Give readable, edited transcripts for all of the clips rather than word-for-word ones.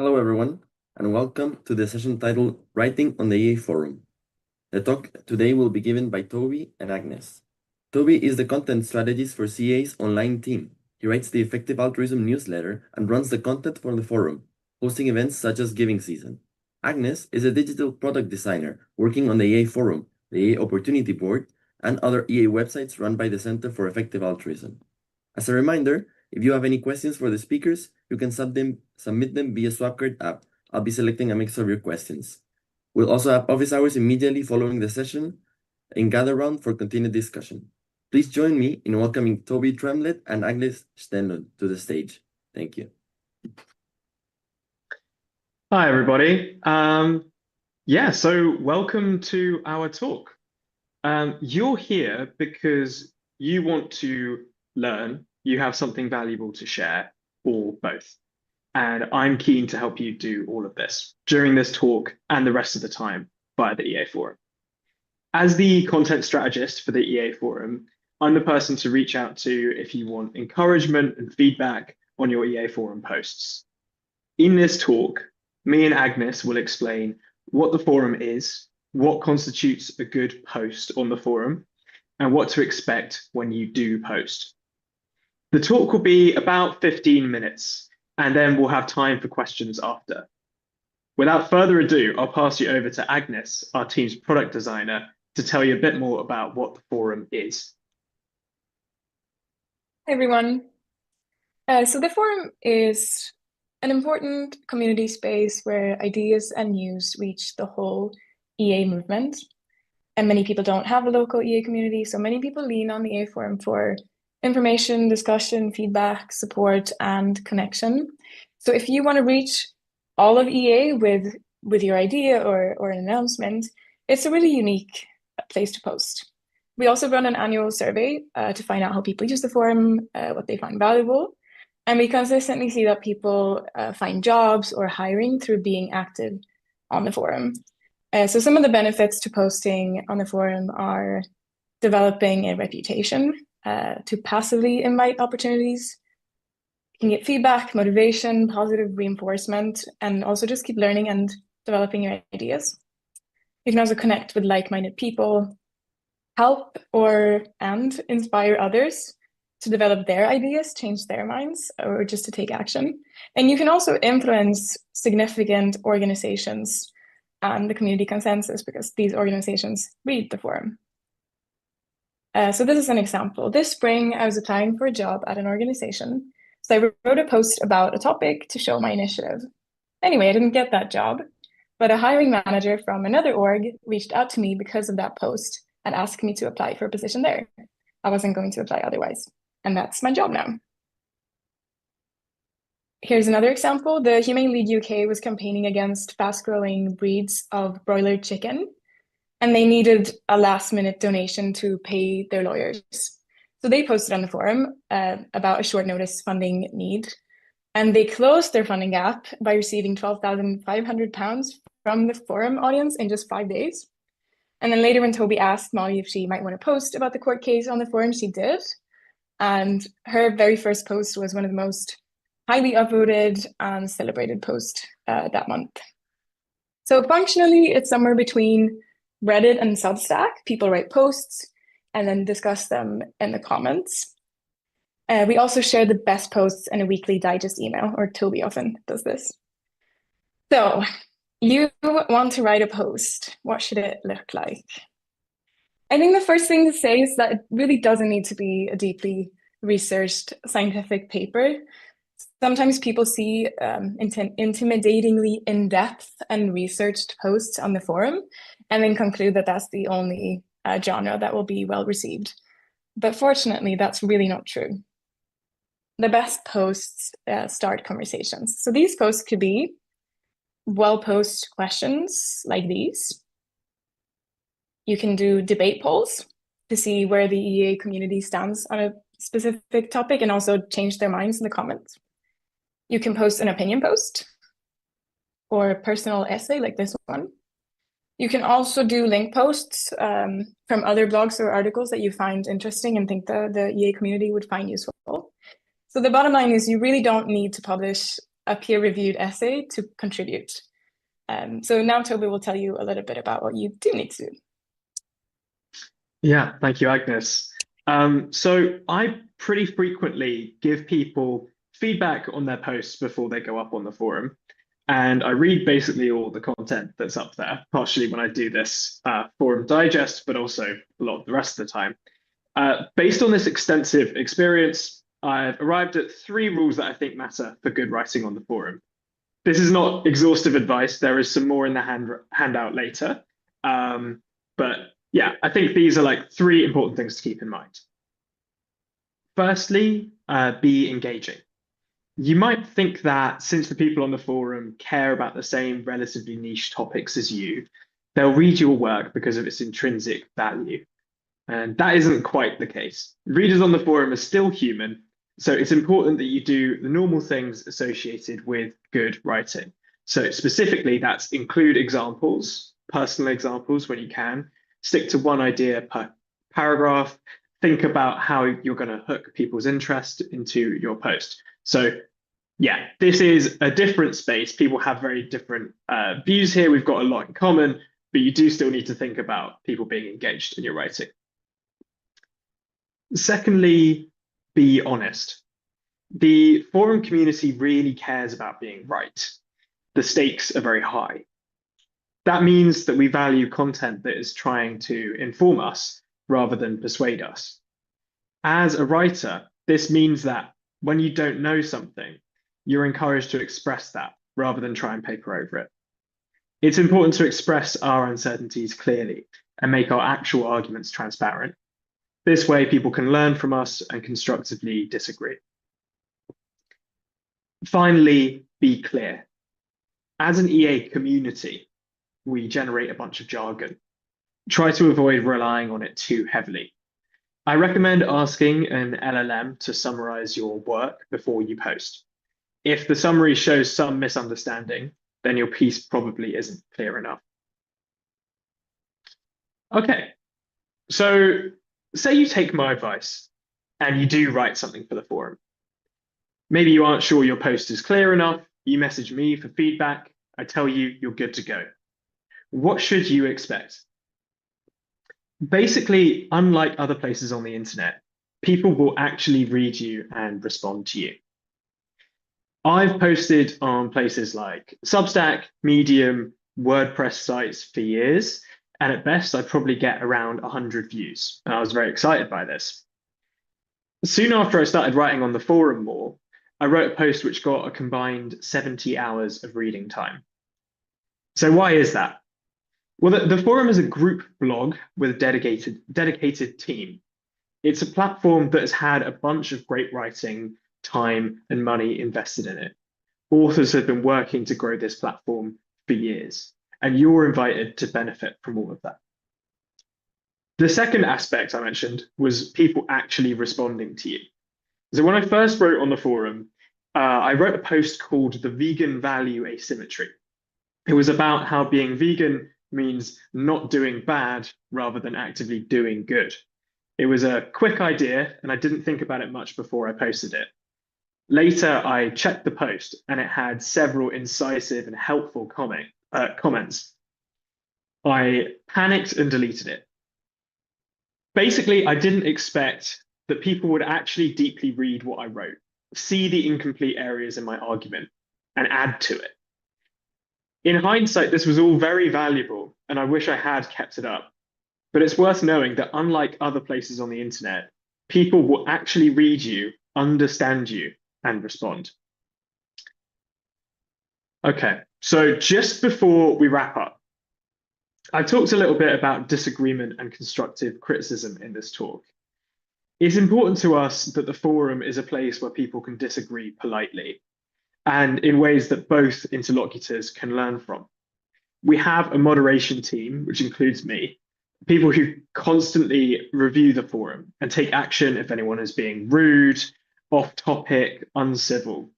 Hello, everyone, and welcome to the session titled Writing on the EA Forum. The talk today will be given by Toby and Agnes. Toby is the content strategist for CA's online team. He writes the Effective Altruism newsletter and runs the content for the forum, hosting events such as Giving Season. Agnes is a digital product designer working on the EA Forum, the EA Opportunity Board, and other EA websites run by the Center for Effective Altruism. As a reminder, if you have any questions for the speakers, you can submit them via Swapcard app. I'll be selecting a mix of your questions. We'll also have office hours immediately following the session and gather round for continued discussion. Please join me in welcoming Toby Tremlett and Agnes Stenlund to the stage. Thank you. Hi, everybody. So welcome to our talk. You're here because you want to learn, you have something valuable to share, or both. And I'm keen to help you do all of this during this talk and the rest of the time via the EA Forum. As the content strategist for the EA Forum, I'm the person to reach out to if you want encouragement and feedback on your EA Forum posts. In this talk, me and Agnes will explain what the forum is, what constitutes a good post on the forum, and what to expect when you do post. The talk will be about 15 minutes, and then we'll have time for questions after. Without further ado, I'll pass you over to Agnes, our team's product designer, to tell you a bit more about what the forum is. Hi, everyone. So the forum is an important community space where ideas and news reach the whole EA movement. And many people don't have a local EA community, so many people lean on the EA Forum for information, discussion, feedback, support, and connection. So if you want to reach all of EA with your idea or an announcement, it's a really unique place to post. We also run an annual survey to find out how people use the forum, what they find valuable. And we consistently see that people find jobs or hiring through being active on the forum. So some of the benefits to posting on the forum are developing a reputation, to passively invite opportunities. You can get feedback, motivation, positive reinforcement, and also just keep learning and developing your ideas. You can also connect with like-minded people, help and inspire others to develop their ideas, change their minds, or just to take action. And you can also influence significant organizations and the community consensus because these organizations read the forum. So this is an example. This spring, I was applying for a job at an organization. So I wrote a post about a topic to show my initiative. Anyway, I didn't get that job, but a hiring manager from another org reached out to me because of that post and asked me to apply for a position there. I wasn't going to apply otherwise. And that's my job now. Here's another example. The Humane League UK was campaigning against fast-growing breeds of broiler chicken, and they needed a last-minute donation to pay their lawyers. So they posted on the forum about a short notice funding need, and they closed their funding gap by receiving £12,500 from the forum audience in just 5 days. And then later when Toby asked Molly if she might want to post about the court case on the forum, she did. And her very first post was one of the most highly upvoted and celebrated posts that month. So functionally, it's somewhere between Reddit and Substack. People write posts and then discuss them in the comments. We also share the best posts in a weekly digest email, or Toby often does this. So you want to write a post. What should it look like? I think the first thing to say is that it really doesn't need to be a deeply researched scientific paper. Sometimes people see intimidatingly in-depth and researched posts on the forum and then conclude that that's the only genre that will be well received. But fortunately, that's really not true. The best posts start conversations. So these posts could be well-posed questions like these. You can do debate polls to see where the EA community stands on a specific topic and also change their minds in the comments. You can post an opinion post or a personal essay like this one. You can also do link posts from other blogs or articles that you find interesting and think the EA community would find useful. So the bottom line is you really don't need to publish a peer-reviewed essay to contribute. So now Toby will tell you a little bit about what you do need to do. Yeah, thank you, Agnes. So I pretty frequently give people feedback on their posts before they go up on the forum. And I read basically all the content that's up there, partially when I do this forum digest, but also a lot of the rest of the time. Based on this extensive experience, I've arrived at 3 rules that I think matter for good writing on the forum. This is not exhaustive advice. There is some more in the handout later. But yeah, I think these are like 3 important things to keep in mind. Firstly, be engaging. You might think that since the people on the forum care about the same relatively niche topics as you, they'll read your work because of its intrinsic value. And that isn't quite the case. Readers on the forum are still human, so it's important that you do the normal things associated with good writing. So specifically, that's include examples, personal examples when you can, stick to one idea per paragraph, think about how you're going to hook people's interest into your post. So yeah, this is a different space. People have very different views here. We've got a lot in common, but you do still need to think about people being engaged in your writing. Secondly, be honest. The forum community really cares about being right. The stakes are very high. That means that we value content that is trying to inform us rather than persuade us. As a writer, this means that when you don't know something, you're encouraged to express that rather than try and paper over it. It's important to express our uncertainties clearly and make our actual arguments transparent. This way, people can learn from us and constructively disagree. Finally, be clear. As an EA community, we generate a bunch of jargon. Try to avoid relying on it too heavily. I recommend asking an LLM to summarize your work before you post. If the summary shows some misunderstanding, then your piece probably isn't clear enough. Okay, so say you take my advice and you do write something for the forum. Maybe you aren't sure your post is clear enough. You message me for feedback. I tell you you're good to go. What should you expect? Basically, unlike other places on the internet, people will actually read you and respond to you. I've posted on places like Substack, Medium, WordPress sites for years, and at best, I'd probably get around 100 views. And I was very excited by this. Soon after I started writing on the forum more, I wrote a post which got a combined 70 hours of reading time. So why is that? Well, the forum is a group blog with a dedicated team. It's a platform that has had a bunch of great writing, time, and money invested in it. Authors have been working to grow this platform for years, and you're invited to benefit from all of that. The second aspect I mentioned was people actually responding to you. So when I first wrote on the forum, I wrote a post called The Vegan Value Asymmetry. It was about how being vegan means not doing bad rather than actively doing good. It was a quick idea, and I didn't think about it much before I posted it. Later, I checked the post, and it had several incisive and helpful comments. I panicked and deleted it. Basically, I didn't expect that people would actually deeply read what I wrote, see the incomplete areas in my argument, and add to it. In hindsight, this was all very valuable, and I wish I had kept it up. But it's worth knowing that unlike other places on the internet, people will actually read you, understand you, and respond. Okay, so just before we wrap up, I talked a little bit about disagreement and constructive criticism in this talk. It's important to us that the forum is a place where people can disagree politely and in ways that both interlocutors can learn from. We have a moderation team, which includes me, people who constantly review the forum and take action if anyone is being rude, off topic, uncivil.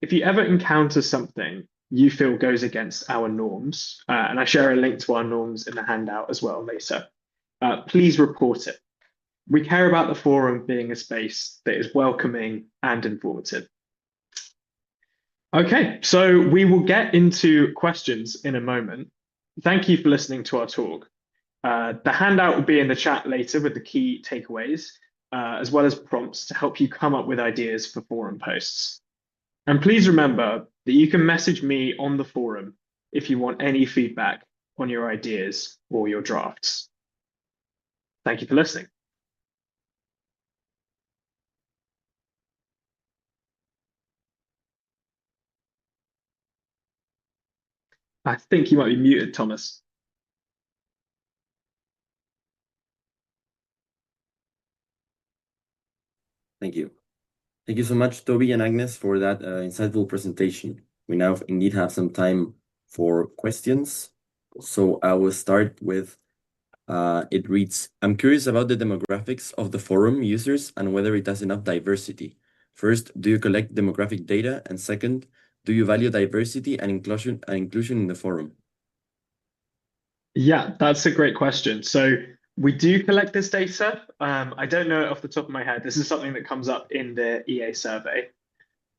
If you ever encounter something you feel goes against our norms, and I share a link to our norms in the handout as well later, please report it. We care about the forum being a space that is welcoming and informative. Okay, so we will get into questions in a moment. Thank you for listening to our talk. The handout will be in the chat later with the key takeaways, as well as prompts to help you come up with ideas for forum posts. And please remember that you can message me on the forum if you want any feedback on your ideas or your drafts. Thank you for listening. I think you might be muted, Thomas. Thank you. Thank you so much, Toby and Agnes, for that insightful presentation. We now indeed have some time for questions. So I will start with, it reads, I'm curious about the demographics of the forum users and whether it has enough diversity. First, do you collect demographic data? And second, do you value diversity and inclusion in the forum? Yeah, that's a great question. So we do collect this data. I don't know it off the top of my head. This is something that comes up in the EA survey.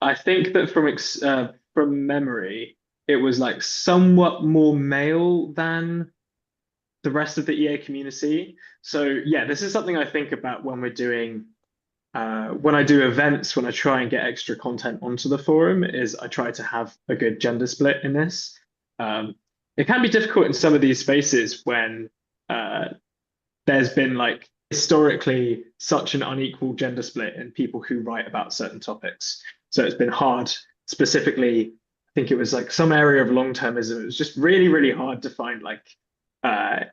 I think that from memory, it was like somewhat more male than the rest of the EA community. So yeah, this is something I think about when we're doing when I do events, when I try and get extra content onto the forum, is I try to have a good gender split in this. It can be difficult in some of these spaces when there's been like historically such an unequal gender split in people who write about certain topics. So it's been hard, specifically, I think it was like some area of long-termism. It was just really, really hard to find like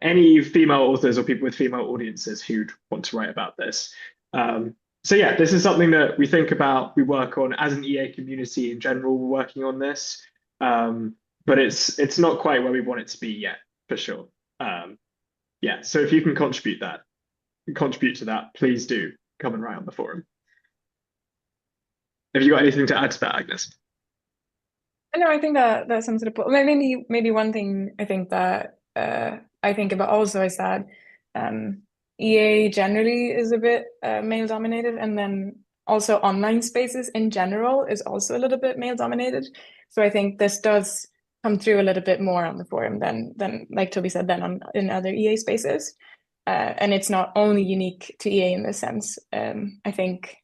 any female authors or people with female audiences who'd want to write about this. So yeah, this is something that we think about, we work on as an EA community in general, we're working on this. But it's not quite where we want it to be yet, for sure. Yeah, so if you can contribute to that, please do come and write on the forum. Have you got anything to add to that, Agnes? No, I think that sums it up. Maybe one thing I think that I think about also is that EA generally is a bit male dominated, and then also online spaces in general is also a little bit male dominated. So I think this does come through a little bit more on the forum than like Toby said, than in other EA spaces. And it's not only unique to EA in this sense. I think,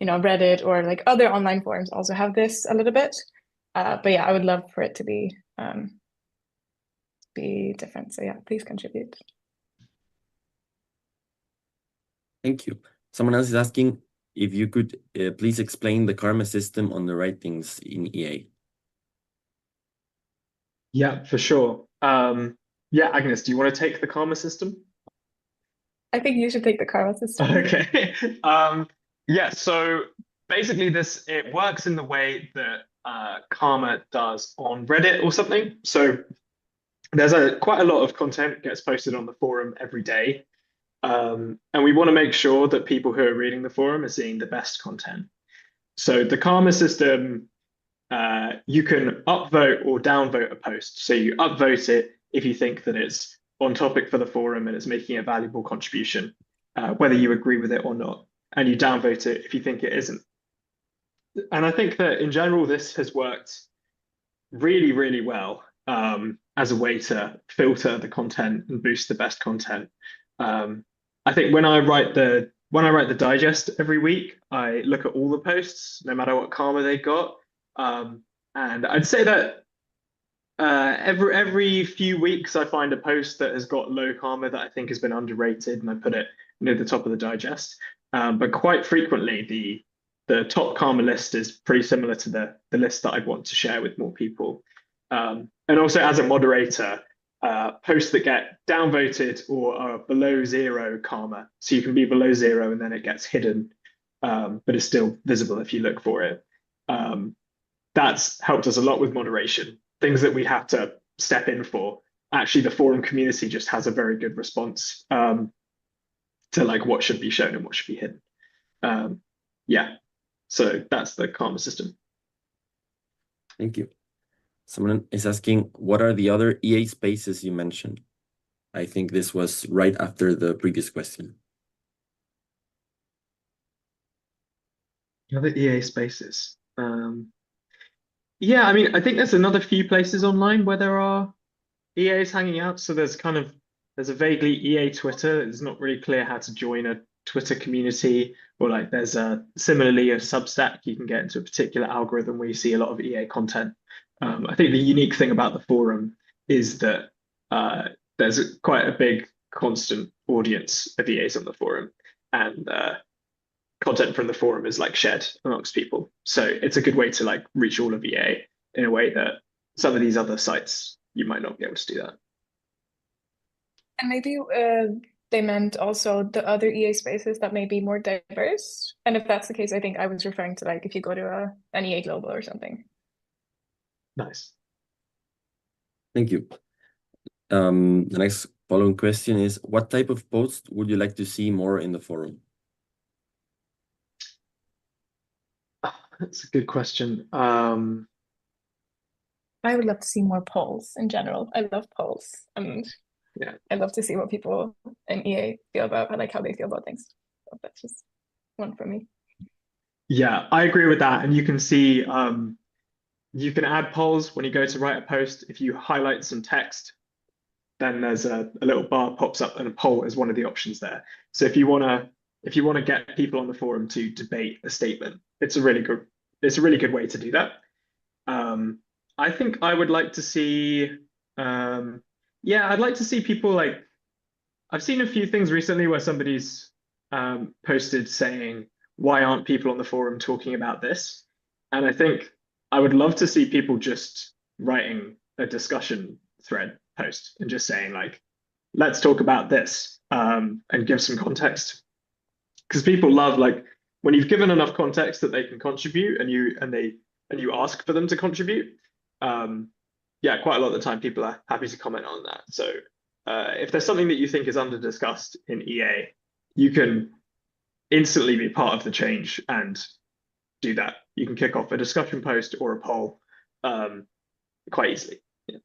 Reddit or like other online forums also have this a little bit. But yeah, I would love for it to be different. So yeah, please contribute. Thank you. Someone else is asking if you could please explain the karma system on the writings in EA. Yeah, for sure. Yeah, Agnes, do you want to take the karma system? I think you should take the karma system. Okay. Yeah, so basically it works in the way that karma does on Reddit or something. So there's quite a lot of content gets posted on the forum every day. And we want to make sure that people who are reading the forum are seeing the best content. So the karma system, you can upvote or downvote a post. So you upvote it if you think that it's on topic for the forum and it's making a valuable contribution, whether you agree with it or not. And you downvote it if you think it isn't. And I think that in general, this has worked really, really well as a way to filter the content and boost the best content. I think when I write the digest every week, I look at all the posts, no matter what karma they got. And I'd say that every few weeks I find a post that has got low karma that I think has been underrated, and I put it near the top of the digest. But quite frequently, the top karma list is pretty similar to the list that I'd want to share with more people. And also as a moderator, posts that get downvoted or are below 0 karma. So you can be below 0 and then it gets hidden, but it's still visible if you look for it. That's helped us a lot with moderation. Things that we have to step in for. Actually, the forum community just has a very good response to like what should be shown and what should be hidden. Yeah, so that's the karma system. Thank you. Someone is asking, what are the other EA spaces you mentioned? I think this was right after the previous question. The other EA spaces. Yeah, I mean, I think there's another few places online where there are EAs hanging out. So there's a vaguely EA Twitter. It's not really clear how to join a Twitter community, or like there's a similarly a Substack. You can get into a particular algorithm where you see a lot of EA content. I think the unique thing about the forum is that there's quite a big constant audience of EAs on the forum, and content from the forum is like shared amongst people. So it's a good way to like reach all of EA in a way that some of these other sites you might not be able to do that. And maybe they meant also the other EA spaces that may be more diverse. And if that's the case, I think I was referring to like if you go to an EA Global or something. Nice. Thank you. The next following question is, what type of post would you like to see more in the forum? That's a good question. I would love to see more polls in general. I love polls, and Yeah. I'd love to see what people in EA feel about, like how they feel about things. So that's just one for me. Yeah, I agree with that. And you can see you can add polls when you go to write a post. If you highlight some text, then there's a little bar pops up and a poll is one of the options there. So if you want to get people on the forum to debate a statement, it's a really good way to do that. I think I would like to see yeah, I'd like to see people like I've seen a few things recently where somebody's posted saying, why aren't people on the forum talking about this? And I think I would love to see people just writing a discussion thread post and just saying like, let's talk about this and give some context. Because people love like when you've given enough context that they can contribute and you ask for them to contribute. Yeah, quite a lot of the time people are happy to comment on that. So if there's something that you think is under discussed in EA, you can instantly be part of the change and do that. You can kick off a discussion post or a poll quite easily. Yeah.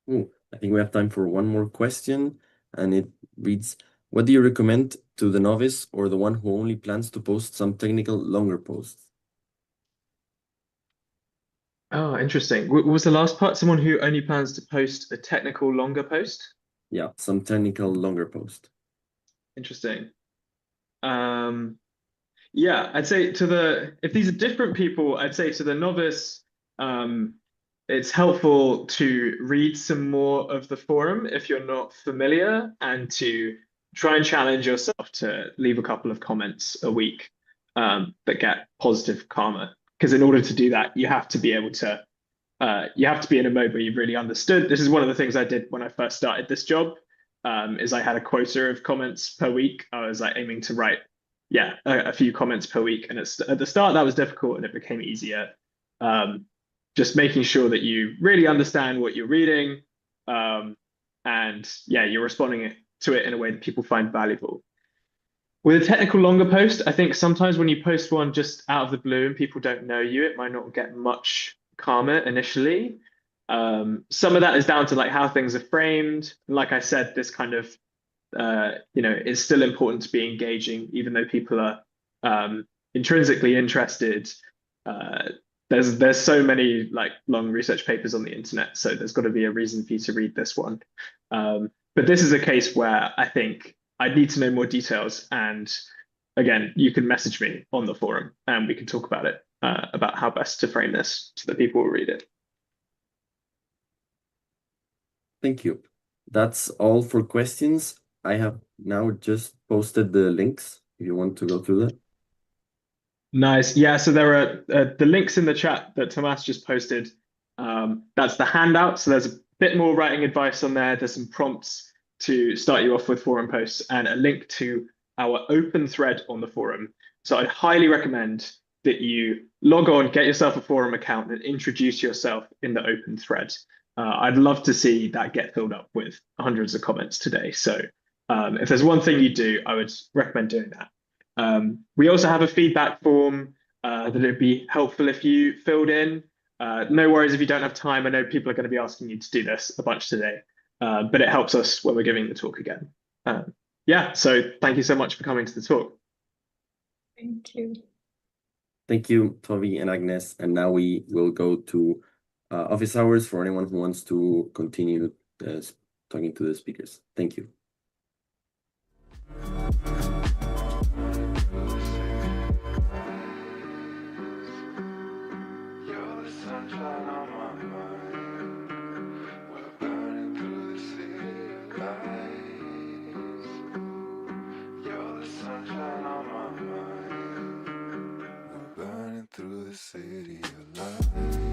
Ooh, I think we have time for one more question, and it reads, what do you recommend to the novice or the one who only plans to post some technical longer posts? Oh, interesting. Was the last part someone who only plans to post a technical longer post? Yeah, some technical longer post. Interesting. Yeah, I'd say if these are different people, I'd say to the novice, it's helpful to read some more of the forum if you're not familiar and to try and challenge yourself to leave a couple of comments a week that get positive karma. Because in order to do that, you have to be able to you have to be in a mode where you've really understood. This is one of the things I did when I first started this job, is I had a quota of comments per week. I was like aiming to write, yeah, a few comments per week. And at the start, that was difficult and it became easier. Just making sure that you really understand what you're reading. And yeah, you're responding to it in a way that people find valuable. With a technical longer post, I think sometimes when you post one just out of the blue and people don't know you, it might not get much karma initially. Some of that is down to like how things are framed. Like I said, this kind of it's still important to be engaging, even though people are intrinsically interested. There's so many like long research papers on the internet, so there's got to be a reason for you to read this one. But this is a case where I think I'd need to know more details. And again, you can message me on the forum and we can talk about it, about how best to frame this so that people will read it. Thank you. That's all for questions. I have now just posted the links if you want to go through that. Nice. Yeah, so there are the links in the chat that Tomas just posted. That's the handout. So there's a bit more writing advice on there. There's some prompts to start you off with forum posts and a link to our open thread on the forum. So I'd highly recommend that you log on, get yourself a forum account and introduce yourself in the open thread. I'd love to see that get filled up with hundreds of comments today. So if there's one thing you do, I would recommend doing that. We also have a feedback form that it'd be helpful if you filled in. No worries if you don't have time. I know people are going to be asking you to do this a bunch today, but it helps us when we're giving the talk again. Yeah, so thank you so much for coming to the talk. Thank you. Thank you, Toby and Agnes. And now we will go to office hours for anyone who wants to continue talking to the speakers. Thank you. Through the city of lights.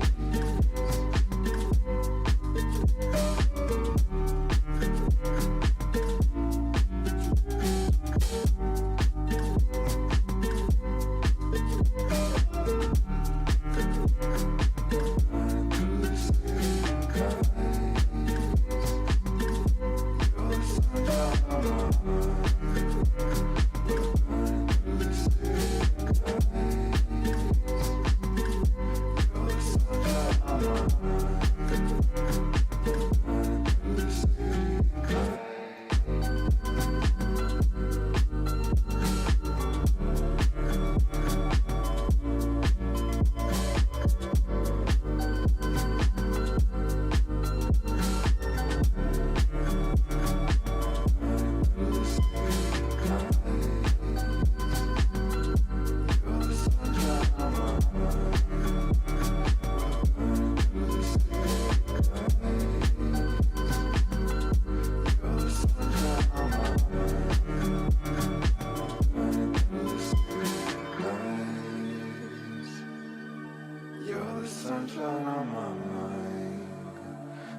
Sunshine on my mind,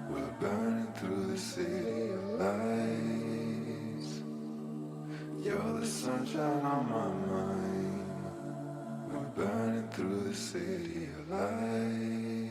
we're burning through the city of lights. You're the sunshine on my mind, we're burning through the city of lights.